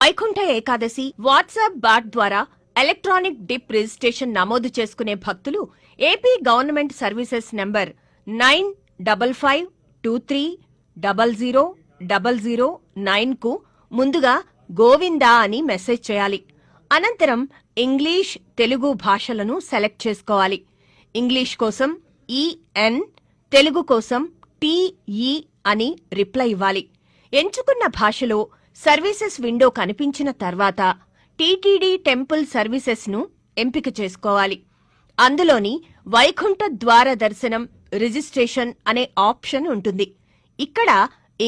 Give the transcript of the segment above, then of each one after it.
Vaikuntha Ekadashi WhatsApp bat ద్వారా electronic dip registration నమోదు చేసుకునే భక్తులు ఏపీ గవర్నమెంట్ సర్వీసెస్ నంబర్ 9553000009 కు ముందుగా గోవిందా అని మెసేజ్ చేయాలి. అనంతరం ఇంగ్లీష్, తెలుగు భాషలను సెలెక్ట్ చేసుకోవాలి. ఇంగ్లీష్ కోసం EN, తెలుగు కోసం TE అని రిప్లై ఇవ్వాలి. ఎంచుకున్న భాషలో సర్వీసెస్ విండో కనిపించిన తర్వాత టీటీడీ టెంపుల్ సర్వీసెస్ ను ఎంపిక చేసుకోవాలి. అందులోని వైకుంఠ ద్వార దర్శనం రిజిస్ట్రేషన్ అనే ఆప్షన్ ఉంటుంది. ఇక్కడ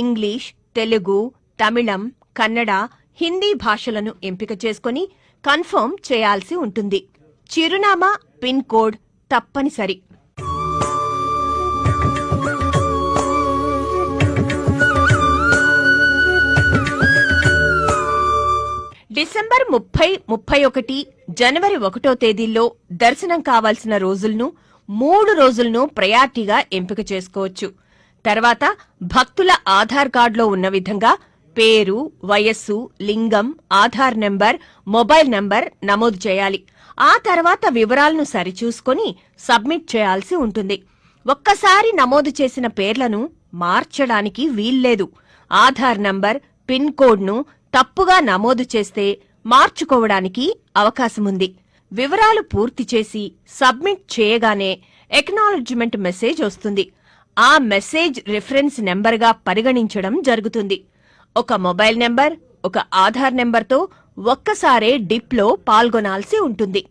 ఇంగ్లీష్, తెలుగు, తమిళం, కన్నడ, హిందీ భాషలను ఎంపిక చేసుకుని కన్ఫర్మ్ చేయాల్సి ఉంటుంది. చిరునామా, పిన్ కోడ్ తప్పనిసరి. డిసెంబర్ 30, 31, జనవరి 1వ తేదీల్లో దర్శనం కావాల్సిన రోజులను 3 రోజులను ప్రయారిటీగా ఎంపిక చేసుకోవచ్చు. తర్వాత భక్తుల ఆధార్ కార్డులో ఉన్న విధంగా పేరు, వయస్సు, లింగం, ఆధార్ నెంబర్, మొబైల్ నంబర్ నమోదు చేయాలి. ఆ తర్వాత వివరాలను సరిచూసుకుని సబ్మిట్ చేయాల్సి ఉంటుంది. ఒక్కసారి నమోదు చేసిన పేర్లను మార్చడానికి వీల్లేదు. ఆధార్ నంబర్, పిన్ కోడ్ను తప్పుగా నమోదు చేస్తే మార్చుకోవడానికి అవకాశముంది. వివరాలు పూర్తి చేసి సబ్మిట్ చేయగానే ఎక్నాలెడ్జ్మెంట్ మెసేజ్ వస్తుంది. ఆ మెసేజ్ రిఫరెన్స్ నెంబర్గా పరిగణించడం జరుగుతుంది. ఒక మొబైల్ నెంబర్, ఒక ఆధార్ నెంబర్తో ఒక్కసారే డిప్లో పాల్గొనాల్సి ఉంటుంది.